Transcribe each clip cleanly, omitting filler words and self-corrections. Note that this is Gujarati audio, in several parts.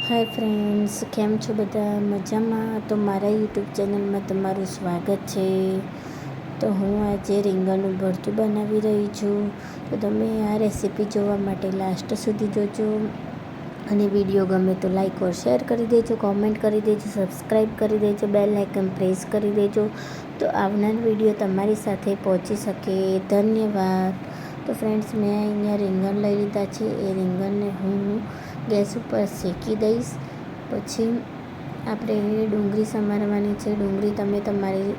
હાય ફ્રેન્ડ્સ, કેમ છો બધા? મજામાં? તો મારા યુટ્યુબ ચેનલમાં તમારું સ્વાગત છે. તો હું આજે રીંગણનું ભરતું બનાવી રહી છું. તો તમે આ રેસીપી જોવા માટે લાસ્ટ સુધી જોજો. અને વિડીયો ગમે તો લાઈક ઓર શેર કરી દેજો, કોમેન્ટ કરી દેજો, સબસ્ક્રાઈબ કરી દેજો, બેલ આઇકન પ્રેસ કરી દેજો તો આવનાર વિડીયો તમારી સાથે પહોંચી શકે. ધન્યવાદ. તો ફ્રેન્ડ્સ, મેં અહીંયા રીંગણ લઈ લીધા છે. એ રીંગણને હું ગેસ ઉપર શેકી દઈશ. પછી આપણે ડુંગળી સમારવાની છે. ડુંગળી તમે તમારી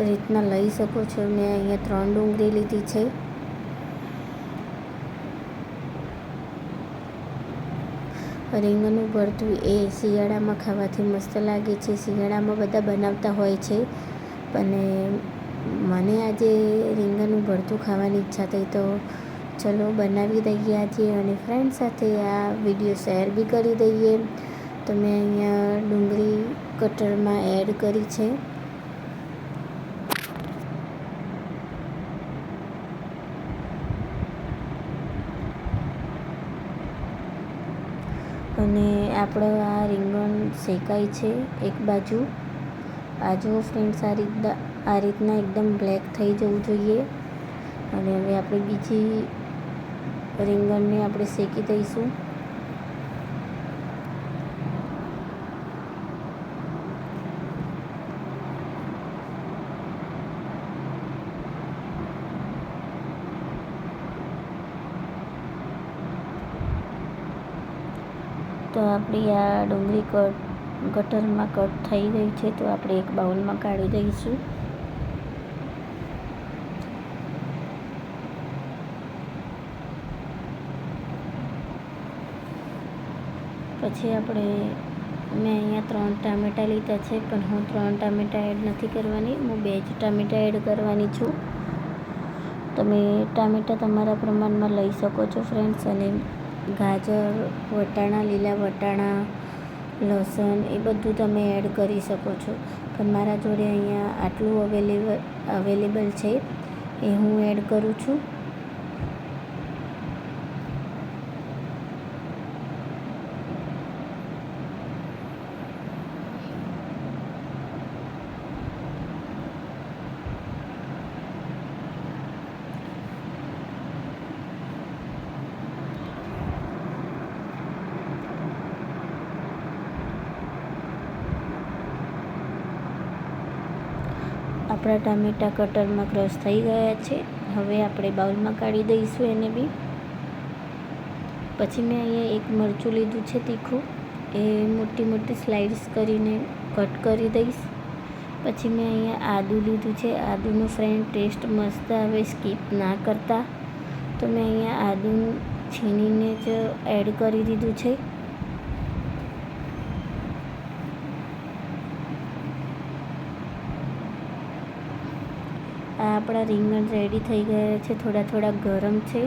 રીતના લઈ શકો છો. મેં અહીંયા 3 ડુંગળી લીધી છે. રીંગણનું ભરતું એ શિયાળામાં ખાવાથી મસ્ત લાગે છે. શિયાળામાં બધા બનાવતા હોય છે, અને મને આજે રીંગણનું ભરતું ખાવાની ઈચ્છા થઈ તો ચલો બનાવી દઈએ આજે, અને ફ્રેન્ડ સાથે આ વિડીયો શેર બી કરી દઈએ. તો મેં અહીંયા ડુંગળી કટરમાં એડ કરી છે. અને આપણો આ રીંગણ શેકાય છે એક બાજુ. આ જુઓ ફ્રેન્ડ્સ, આ રીતના એકદમ બ્લેક થઈ જવું જોઈએ. અને હવે આપણે બીજી રીંગણને આપણે શેકી દઈશું. તો આપણી આ ડુંગળી કટરમાં કટ થઈ ગઈ છે. તો આપણે એક બાઉલમાં કાઢી દઈશું. પછી મેં અહીંયા 3 ટામેટાં લીધા છે, પણ હું 3 ટામેટાં એડ નથી કરવાની, હું 2 જ ટામેટાં એડ કરવાની છું. તમે ટામેટાં તમારા પ્રમાણમાં લઈ શકો છો ફ્રેન્ડ્સ. અને ગાજર, વટાણા, લીલા વટાણા, લસણ એ બધું તમે એડ કરી શકો છો. પણ મારા જોડે અહીંયા આટલું અવેલેબલ છે, એ હું એડ કરું છું. આપણા ટામેટાં કટરમાં ક્રશ થઈ ગયા છે. હવે આપણે બાઉલમાં કાઢી દઈશું એને બી. પછી મેં અહીંયા એક મરચું લીધું છે તીખું, એ મોટી મોટી સ્લાઇડ્સ કરીને કટ કરી દઈશ. પછી મેં અહીંયા આદું લીધું છે. આદુનો ફ્રેન્ડ ટેસ્ટ મસ્ત આવે, સ્કીપ ના કરતા. તો મેં અહીંયા આદું છીણીને જ એડ કરી દીધું છે. આ આપણા રીંગણ રેડી થઈ ગયા છે. થોડા ગરમ છે,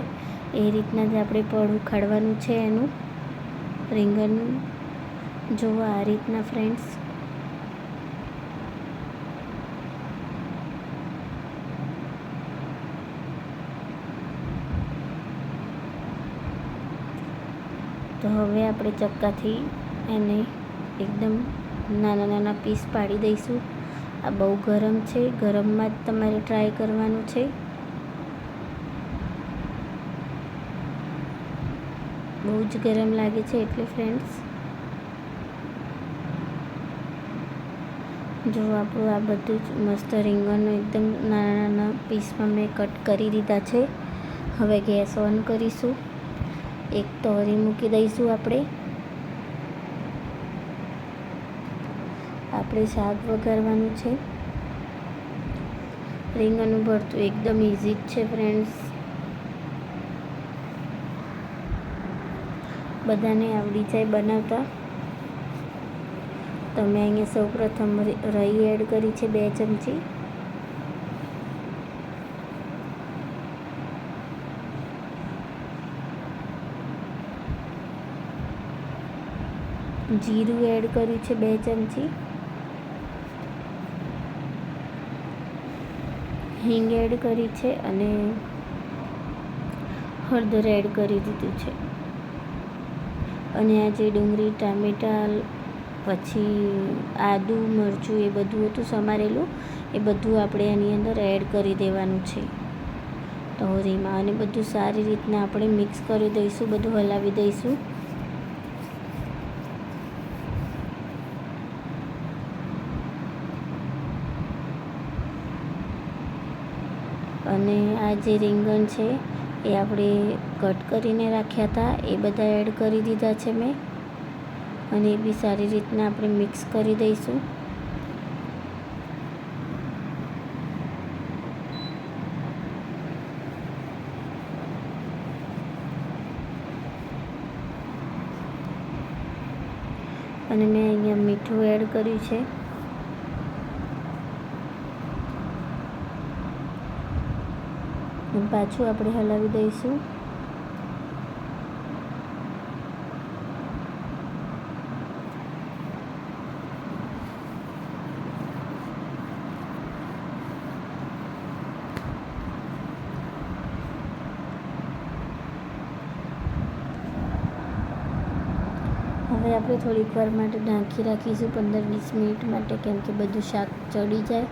એ રીતના જ આપણે પડ ઉખાડવાનું છે એનું, રીંગણનું. જુઓ આ રીતના ફ્રેન્ડ્સ. તો હવે આપણે ચક્કાથી એને એકદમ નાના નાના પીસ પાડી દઈશું. આ બહુ ગરમ છે, ગરમમાં જ તમારે ટ્રાય કરવાનું છે. બહુ જ ગરમ લાગે છે એટલે ફ્રેન્ડ્સ. જો આપણું આ બધું જ મસ્ત રીંગણનું એકદમ નાના નાના પીસમાં મેં કટ કરી દીધા છે. હવે ગેસ ઓન કરીશું. એક તોરી મૂકી દઈશું. આપણે શાક વઘારવાનું છે. રીંગણનું ભરતું એકદમ ઇઝી જ છે ફ્રેન્ડ્સ, બધાને આવડી જાય બનાવતા. તો મેં અહીંયા સૌપ્રથમ રાઈ એડ કરી છે 2 ચમચી. જીરું એડ કર્યું છે 2 ચમચી. હિંગ એડ કરી છે અને હળદર એડ કરી દીધું છે. અને આ જે ડુંગળી ટામેટાં પછી આદુ મરચું એ બધું હતું સમારેલું, એ બધું આપણે આની અંદર એડ કરી દેવાનું છે તહોરીમાં. અને બધું સારી રીતના આપણે મિક્સ કરી દઈશું, બધું હલાવી દઈશું. અને આ જે રીંગણ છે એ આપણે કટ કરીને રાખ્યા હતા એ બધા એડ કરી દીધા છે મેં, અને એ બી સારી રીતના આપણે મિક્સ કરી દઈશું. અને મેં અહીંયા મીઠું એડ કર્યું છે. પાછું આપણે હલાવી દઈશું. હવે આપણે થોડીક વાર માટે ઢાંકી રાખીશું, 15-20 મિનિટ માટે, કેમ કે બધું શાક ચડી જાય.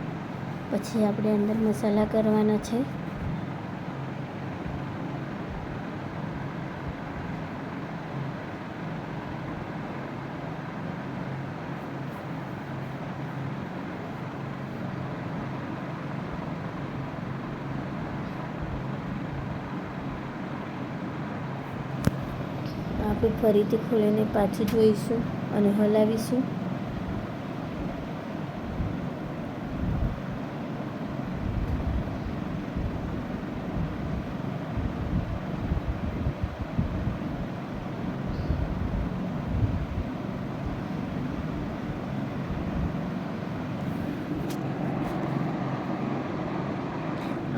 પછી આપણે અંદર મસાલા કરવાના છે. આપણે ફરીથી ખોલીને પાછું જોઈશું અને હલાવીશું.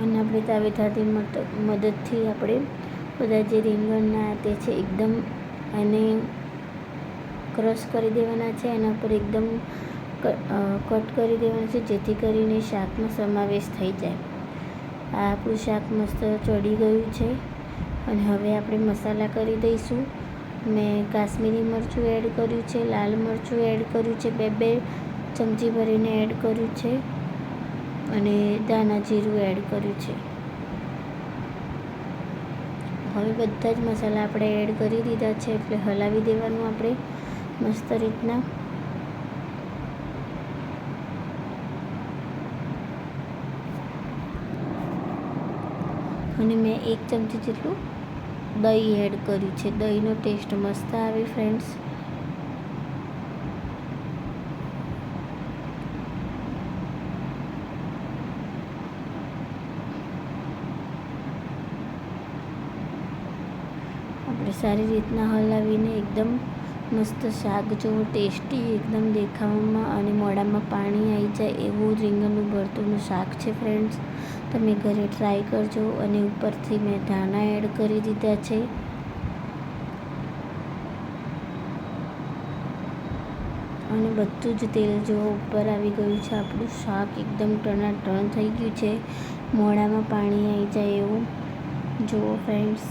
અને આપણે તાવેથાથી મદદથી આપણે બધા જે રીંગણના તે છે એકદમ એને ક્રશ કરી દેવાના છે, એના પર એકદમ કટ કરી દેવાના છે, જેથી કરીને શાકમાં સમાવેશ થઈ જાય. આ આપણું શાક મસ્ત ચડી ગયું છે. અને હવે આપણે મસાલા કરી દઈશું. મેં કાશ્મીરી મરચું એડ કર્યું છે, લાલ મરચું એડ કર્યું છે, 2 ચમચી ભરીને એડ કર્યું છે, અને ધાણા જીરું એડ કર્યું છે. હવે બધા જ મસાલા આપણે એડ કરી દીધા છે, એટલે હલાવી દેવાનું આપણે મસ્ત રીતના. અને મેં 1 ચમચી જેટલું દહીં એડ કર્યું છે. દહીંનો ટેસ્ટ મસ્ત આવે ફ્રેન્ડ્સ. આપણે સારી રીતના હલાવીને એકદમ મસ્ત શાક જેવું ટેસ્ટી એકદમ દેખાવામાં અને મોઢામાં પાણી આવી જાય એવું રીંગણનું ભરતુંનું શાક છે ફ્રેન્ડ્સ. તમે ઘરે ટ્રાય કરજો. અને ઉપરથી મેં ધાણા એડ કરી દીધા છે. અને બધું જ તેલ જો ઉપર આવી ગયું છે. આપણું શાક એકદમ ટણાટણ થઈ ગયું છે, મોઢામાં પાણી આવી જાય એવું. જુઓ ફ્રેન્ડ્સ,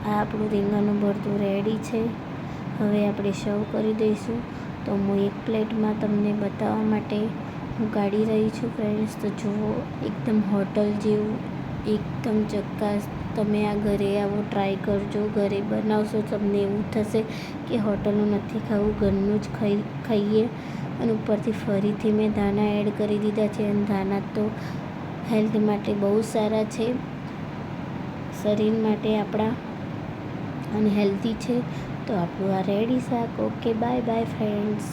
આ આપણું રીંગણનું ભરતું રેડી છે. હવે આપણે સર્વ કરી દઈશું. તો હું એક પ્લેટમાં તમને બતાવવા માટે હું કાઢી રહી છું ફ્રેન્ડ્સ. તો જુઓ, એકદમ હોટલ જેવું, એકદમ ચક્કાસ. તમે આ ઘરે આવો ટ્રાય કરજો. ઘરે બનાવશો તમને એવું થશે કે હોટલનું નથી ખાવું, ઘરનું જ ખાઈએ. અને ઉપરથી ફરીથી મેં ધાણા એડ કરી દીધા છે. અને ધાણા તો હેલ્થ માટે બહુ સારા છે, શરીર માટે આપણા, અને હેલ્ધી છે. તો આપણું આ રેડી શાક. Okay, bye bye friends.